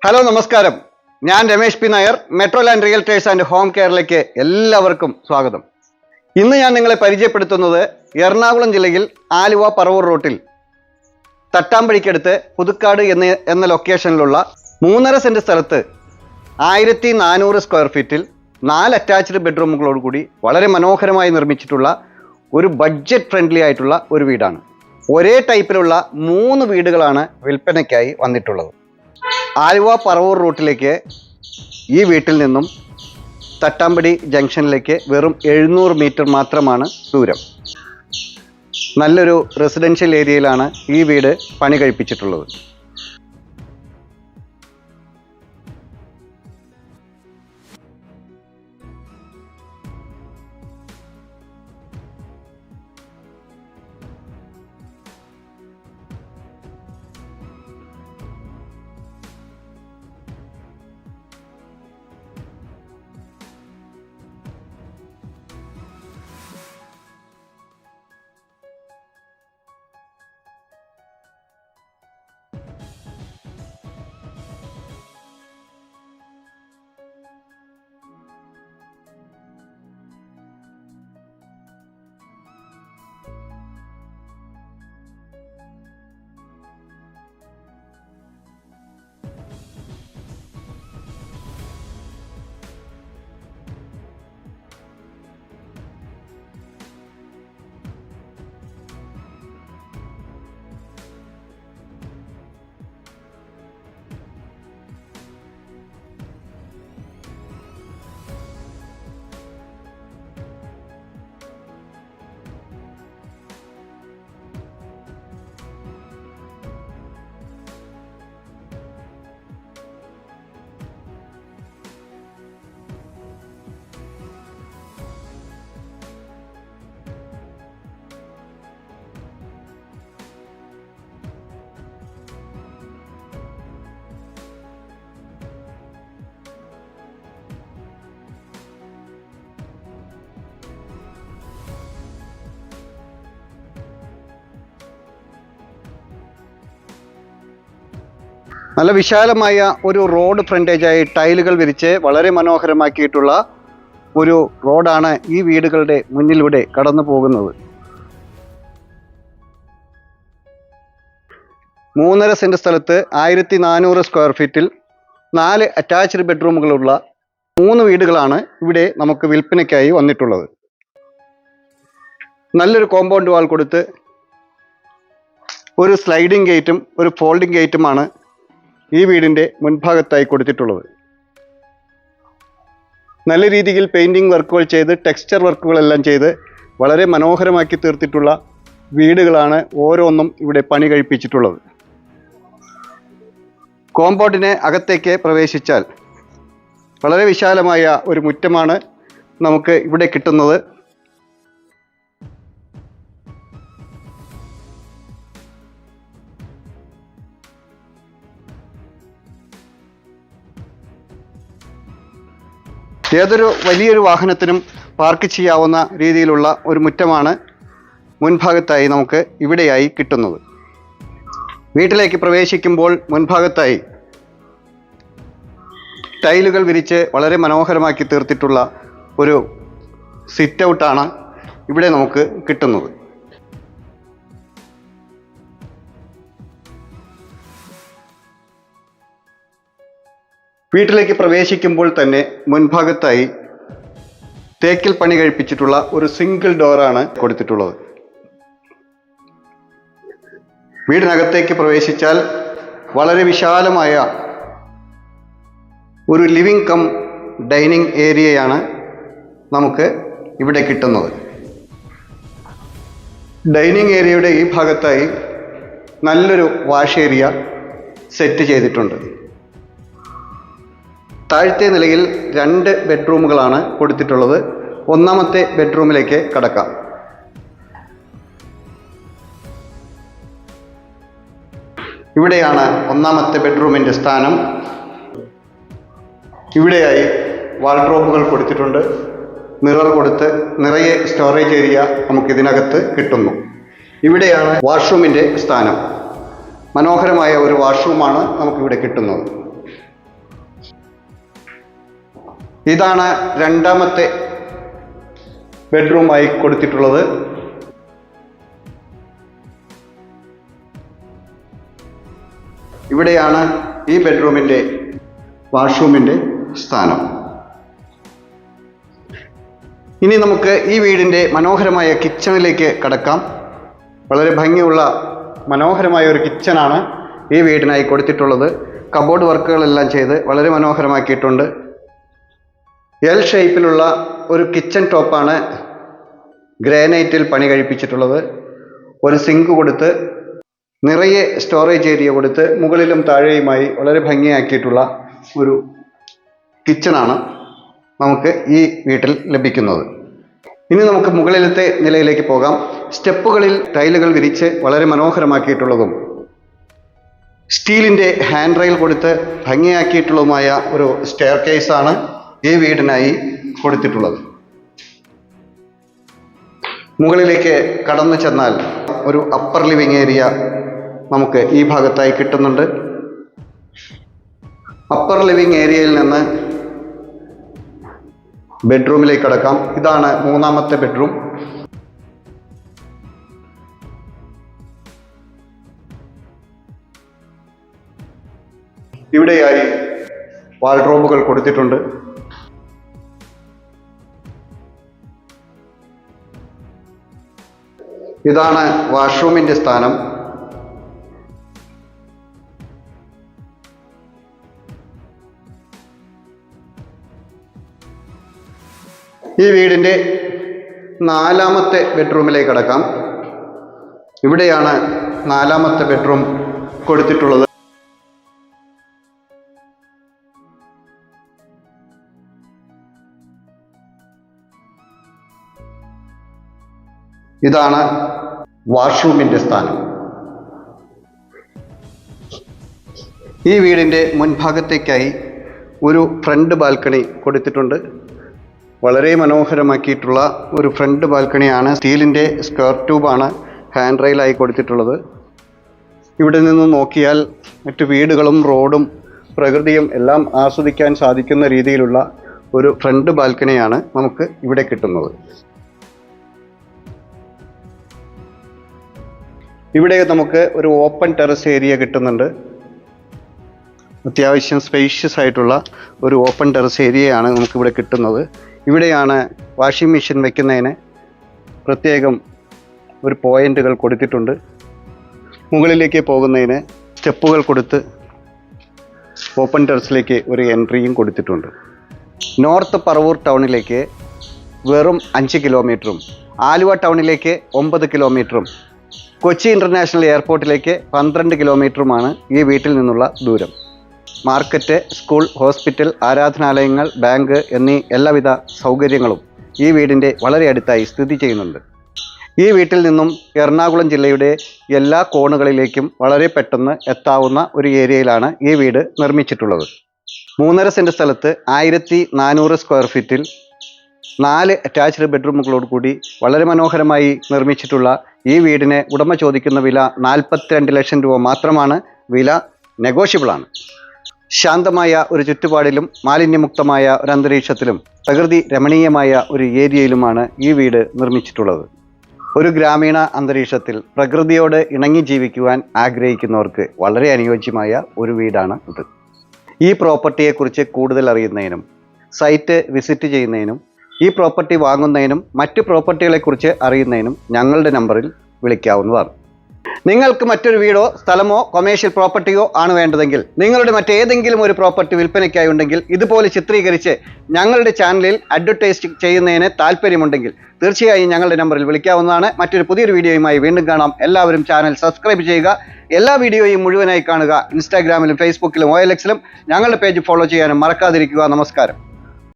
Hello നമസ്കാരം. ഞാൻ Ramesh P Nair, metro land realtors and home കെയറിലേക്ക് എല്ലാവർക്കും സ്വാഗതം. ഇന്ന് ഞാൻ നിങ്ങളെ പരിചയപ്പെടുത്തുന്നത് എറണാകുളം ജില്ലയിൽ ആലുവ പറവൂർ റൂട്ടിൽ തട്ടാമ്പഴിക്കടുത്ത് പുതുക്കാട് എന്ന ലൊക്കേഷനിലുള്ള 3.5 സെന്റ് സ്ഥലത്ത് 1400 സ്ക്വയർ ഫീറ്റിൽ 4 അറ്റാച്ച്ഡ് ബെഡ്റൂമുകളോടുകൂടി വളരെ മനോഹരമായി നിർമ്മിച്ചിട്ടുള്ള ഒരു ബഡ്ജറ്റ് ഫ്രണ്ട്ലി ആയിട്ടുള്ള ഒരു വീടാണ്. ഒരേ ടൈപ്പിലുള്ള 3 വീടുകളാണ് വിൽപ്പനയ്ക്കായി വന്നിട്ടുള്ളത്. ആലുവ പറവൂർ റൂട്ടിലേക്ക് ഈ വീട്ടിൽ നിന്നും തട്ടാമ്പടി ജംഗ്ഷനിലേക്ക് വെറും 700 മീറ്റർ മാത്രമാണ് ദൂരം. നല്ലൊരു റെസിഡൻഷ്യൽ ഏരിയയിലാണ് ഈ വീട് പണി കഴിപ്പിച്ചിട്ടുള്ളത്. നല്ല വിശാലമായ ഒരു റോഡ് ഫ്രണ്ടേജായി ടൈലുകൾ വിരിച്ച് വളരെ മനോഹരമാക്കിയിട്ടുള്ള ഒരു റോഡാണ് ഈ വീടുകളുടെ മുന്നിലൂടെ കടന്നു പോകുന്നത്. 3.5 സെന്റ് സ്ഥലത്ത് 1400 സ്ക്വയർ ഫീറ്റിൽ 4 അറ്റാച്ച്ഡ് ബെഡ്റൂമുകളുള്ള 3 വീടുകളാണ് ഇവിടെ നമുക്ക് വിൽപ്പനയ്ക്കായി വന്നിട്ടുള്ളത്. നല്ലൊരു കോമ്പൗണ്ട് വാൾ കൊടുത്ത് ഒരു സ്ലൈഡിംഗ് ഗേറ്റും ഒരു ഫോൾഡിംഗ് ഗേറ്റുമാണ് ഈ വീടിൻ്റെ മുൻഭാഗത്തായി കൊടുത്തിട്ടുള്ളത്. നല്ല രീതിയിൽ പെയിൻറ്റിങ് വർക്കുകൾ ചെയ്ത് ടെക്സ്ചർ വർക്കുകളെല്ലാം ചെയ്ത് വളരെ മനോഹരമാക്കി തീർത്തിട്ടുള്ള വീടുകളാണ് ഓരോന്നും ഇവിടെ പണി കഴിപ്പിച്ചിട്ടുള്ളത്. കോമ്പൗണ്ടിന് അകത്തേക്ക് പ്രവേശിച്ചാൽ വളരെ വിശാലമായ ഒരു മുറ്റമാണ് നമുക്ക് ഇവിടെ കിട്ടുന്നത്. ഏതൊരു വലിയൊരു വാഹനത്തിനും പാർക്ക് ചെയ്യാവുന്ന രീതിയിലുള്ള ഒരു മുറ്റമാണ് മുൻഭാഗത്തായി നമുക്ക് ഇവിടെയായി കിട്ടുന്നത്. വീട്ടിലേക്ക് പ്രവേശിക്കുമ്പോൾ മുൻഭാഗത്തായി ടൈലുകൾ വിരിച്ച് വളരെ മനോഹരമാക്കി തീർത്തിട്ടുള്ള ഒരു സിറ്റ് ഔട്ടാണ് ഇവിടെ നമുക്ക് കിട്ടുന്നത്. വീട്ടിലേക്ക് പ്രവേശിക്കുമ്പോൾ തന്നെ മുൻഭാഗത്തായി തേക്കിൽ പണി കഴിപ്പിച്ചിട്ടുള്ള ഒരു സിംഗിൾ ഡോറാണ് കൊടുത്തിട്ടുള്ളത്. വീടിനകത്തേക്ക് പ്രവേശിച്ചാൽ വളരെ വിശാലമായ ഒരു ലിവിംഗ് കം ഡൈനിങ് ഏരിയയാണ് നമുക്ക് ഇവിടെ കിട്ടുന്നത്. ഡൈനിങ് ഏരിയയുടെ ഈ ഭാഗത്തായി നല്ലൊരു വാഷ് ഏരിയ സെറ്റ് ചെയ്തിട്ടുണ്ട്. താഴത്തെ നിലയിൽ 2 ബെഡ്റൂമുകളാണ് കൊടുത്തിട്ടുള്ളത്. 1ാമത്തെ ബെഡ്റൂമിലേക്ക് കടക്കാം. ഇവിടെയാണ് 1ാമത്തെ ബെഡ്റൂമിൻ്റെ സ്ഥാനം. ഇവിടെയായി വാൾഡ്രോബുകൾ കൊടുത്തിട്ടുണ്ട്. മിറർ കൊടുത്ത് നിറയെ സ്റ്റോറേജ് ഏരിയ നമുക്കിതിനകത്ത് കിട്ടുന്നു. ഇവിടെയാണ് വാഷ്റൂമിൻ്റെ സ്ഥാനം. മനോഹരമായ ഒരു വാഷ്റൂമാണ് നമുക്കിവിടെ കിട്ടുന്നത്. ഇതാണ് രണ്ടാമത്തെ ബെഡ്റൂമായി കൊടുത്തിട്ടുള്ളത്. ഇവിടെയാണ് ഈ ബെഡ്റൂമിൻ്റെ വാഷ്റൂമിൻ്റെ സ്ഥാനം. ഇനി നമുക്ക് ഈ വീടിൻ്റെ മനോഹരമായ കിച്ചണിലേക്ക് കടക്കാം. വളരെ ഭംഗിയുള്ള മനോഹരമായ ഒരു കിച്ചണാണ് ഈ വീടിനായി കൊടുത്തിട്ടുള്ളത്. കബോർഡ് വർക്കുകളെല്ലാം ചെയ്ത് വളരെ മനോഹരമാക്കിയിട്ടുണ്ട്. എൽ ഷേപ്പിലുള്ള ഒരു കിച്ചൺ ടോപ്പാണ് ഗ്രാനൈറ്റിൽ പണി കഴിപ്പിച്ചിട്ടുള്ളത്. ഒരു സിങ്ക് കൊടുത്ത് നിറയെ സ്റ്റോറേജ് ഏരിയ കൊടുത്ത് മുകളിലും താഴെയുമായി വളരെ ഭംഗിയാക്കിയിട്ടുള്ള ഒരു കിച്ചണാണ് നമുക്ക് ഈ വീട്ടിൽ ലഭിക്കുന്നത്. ഇനി നമുക്ക് മുകളിലത്തെ നിലയിലേക്ക് പോകാം. സ്റ്റെപ്പുകളിൽ ടൈലുകൾ വിരിച്ച് വളരെ മനോഹരമാക്കിയിട്ടുള്ളതും സ്റ്റീലിൻ്റെ ഹാൻഡ് റെയിൽ കൊടുത്ത് ഭംഗിയാക്കിയിട്ടുള്ളതുമായ ഒരു സ്റ്റെയർ കേസാണ് ഈ വീടിനായി കൊടുത്തിട്ടുള്ളത്. മുകളിലേക്ക് കടന്നു ചെന്നാൽ ഒരു അപ്പർ ലിവിങ് ഏരിയ നമുക്ക് ഈ ഭാഗത്തായി കിട്ടുന്നുണ്ട്. അപ്പർ ലിവിങ് ഏരിയയിൽ നിന്ന് ബെഡ്റൂമിലേക്ക് കടക്കാം. ഇതാണ് മൂന്നാമത്തെ ബെഡ്റൂം. ഇവിടെയായി വാൾഡ്രോബുകൾ കൊടുത്തിട്ടുണ്ട്. ഇതാണ് വാഷ്റൂമിൻ്റെ സ്ഥാനം. ഈ വീടിൻ്റെ നാലാമത്തെ ബെഡ്റൂമിലേക്ക് കടക്കാം. ഇവിടെയാണ് നാലാമത്തെ ബെഡ്റൂം കൊടുത്തിട്ടുള്ളത്. ഇതാണ് വാഷ്റൂമിൻ്റെ സ്ഥാനം. ഈ വീടിൻ്റെ മുൻഭാഗത്തേക്കായി ഒരു ഫ്രണ്ട് ബാൽക്കണി കൊടുത്തിട്ടുണ്ട്. വളരെ മനോഹരമാക്കിയിട്ടുള്ള ഒരു ഫ്രണ്ട് ബാൽക്കണിയാണ്. സ്റ്റീലിൻ്റെ സ്ക്വയർ ട്യൂബാണ് ഹാൻഡ് റെയിലായി കൊടുത്തിട്ടുള്ളത്. ഇവിടെ നിന്ന് നോക്കിയാൽ മറ്റു വീടുകളും റോഡും പ്രകൃതിയും എല്ലാം ആസ്വദിക്കാൻ സാധിക്കുന്ന രീതിയിലുള്ള ഒരു ഫ്രണ്ട് ബാൽക്കണിയാണ് നമുക്ക് ഇവിടെ കിട്ടുന്നത്. ഇവിടെ നമുക്ക് ഒരു ഓപ്പൺ ടെറസ് ഏരിയ കിട്ടുന്നുണ്ട്. അത്യാവശ്യം സ്പേഷ്യസ് ആയിട്ടുള്ള ഒരു ഓപ്പൺ ടെറസ് ഏരിയയാണ് നമുക്കിവിടെ കിട്ടുന്നത്. ഇവിടെയാണ് വാഷിംഗ് മെഷീൻ വയ്ക്കുന്നതിന് പ്രത്യേകം ഒരു പോയിന്റുകൾ കൊടുത്തിട്ടുണ്ട്. മുകളിലേക്ക് പോകുന്നതിന് സ്റ്റെപ്പുകൾ കൊടുത്ത് ഓപ്പൺ ടെറസിലേക്ക് ഒരു എൻട്രിയും കൊടുത്തിട്ടുണ്ട്. നോർത്ത് പറവൂർ ടൗണിലേക്ക് വെറും 5 കിലോമീറ്ററും ആലുവ ടൗണിലേക്ക് 9 കിലോമീറ്ററും കൊച്ചി ഇൻ്റർനാഷണൽ എയർപോർട്ടിലേക്ക് 12 കിലോമീറ്ററുമാണ് ഈ വീട്ടിൽ നിന്നുള്ള ദൂരം. മാർക്കറ്റ്, സ്കൂൾ, ഹോസ്പിറ്റൽ, ആരാധനാലയങ്ങൾ, ബാങ്ക് എന്നീ എല്ലാവിധ സൗകര്യങ്ങളും ഈ വീടിൻ്റെ വളരെ അടുത്തായി സ്ഥിതി ചെയ്യുന്നുണ്ട്. ഈ വീട്ടിൽ നിന്നും എറണാകുളം ജില്ലയുടെ എല്ലാ കോണുകളിലേക്കും വളരെ പെട്ടെന്ന് എത്താവുന്ന ഒരു ഏരിയയിലാണ് ഈ വീട് നിർമ്മിച്ചിട്ടുള്ളത്. 3.5 സെൻറ്റ് സ്ഥലത്ത് 1400 സ്ക്വയർ ഫീറ്റിൽ 4 അറ്റാച്ച്ഡ് ബെഡ്റൂമുകളോട് കൂടി വളരെ മനോഹരമായി നിർമ്മിച്ചിട്ടുള്ള ഈ വീടിന് ഉടമ ചോദിക്കുന്ന വില 42 ലക്ഷം രൂപ മാത്രമാണ്. വില നെഗോഷ്യബിളാണ്. ശാന്തമായ ഒരു ചുറ്റുപാടിലും മാലിന്യമുക്തമായ ഒരു അന്തരീക്ഷത്തിലും പ്രകൃതി രമണീയമായ ഒരു ഏരിയയിലുമാണ് ഈ വീട് നിർമ്മിച്ചിട്ടുള്ളത്. ഒരു ഗ്രാമീണ അന്തരീക്ഷത്തിൽ പ്രകൃതിയോട് ഇണങ്ങി ജീവിക്കുവാൻ ആഗ്രഹിക്കുന്നവർക്ക് വളരെ അനുയോജ്യമായ ഒരു വീടാണ് ഇത്. ഈ പ്രോപ്പർട്ടിയെക്കുറിച്ച് കൂടുതൽ അറിയുന്നതിനും സൈറ്റ് വിസിറ്റ് ചെയ്യുന്നതിനും ഈ പ്രോപ്പർട്ടി വാങ്ങുന്നതിനും മറ്റ് പ്രോപ്പർട്ടികളെക്കുറിച്ച് അറിയുന്നതിനും ഞങ്ങളുടെ നമ്പറിൽ വിളിക്കാവുന്നതാണ്. നിങ്ങൾക്ക് മറ്റൊരു വീടോ സ്ഥലമോ കൊമേഴ്ഷ്യൽ പ്രോപ്പർട്ടിയോ ആണ് വേണ്ടതെങ്കിൽ, നിങ്ങളുടെ മറ്റേതെങ്കിലും ഒരു പ്രോപ്പർട്ടി വിൽപ്പനയ്ക്കായി ഉണ്ടെങ്കിൽ ഇതുപോലെ ചിത്രീകരിച്ച് ഞങ്ങളുടെ ചാനലിൽ അഡ്വർടൈസ് ചെയ്യുന്നതിന് താല്പര്യമുണ്ടെങ്കിൽ തീർച്ചയായും ഞങ്ങളുടെ നമ്പറിൽ വിളിക്കാവുന്നതാണ്. മറ്റൊരു പുതിയൊരു വീഡിയോയുമായി വീണ്ടും കാണാം. എല്ലാവരും ചാനൽ സബ്സ്ക്രൈബ് ചെയ്യുക. എല്ലാ വീഡിയോയും മുഴുവനായി കാണുക. ഇൻസ്റ്റാഗ്രാമിലും ഫേസ്ബുക്കിലും OLX-ലും ഞങ്ങളുടെ പേജ് ഫോളോ ചെയ്യാനും മറക്കാതിരിക്കുക. നമസ്കാരം.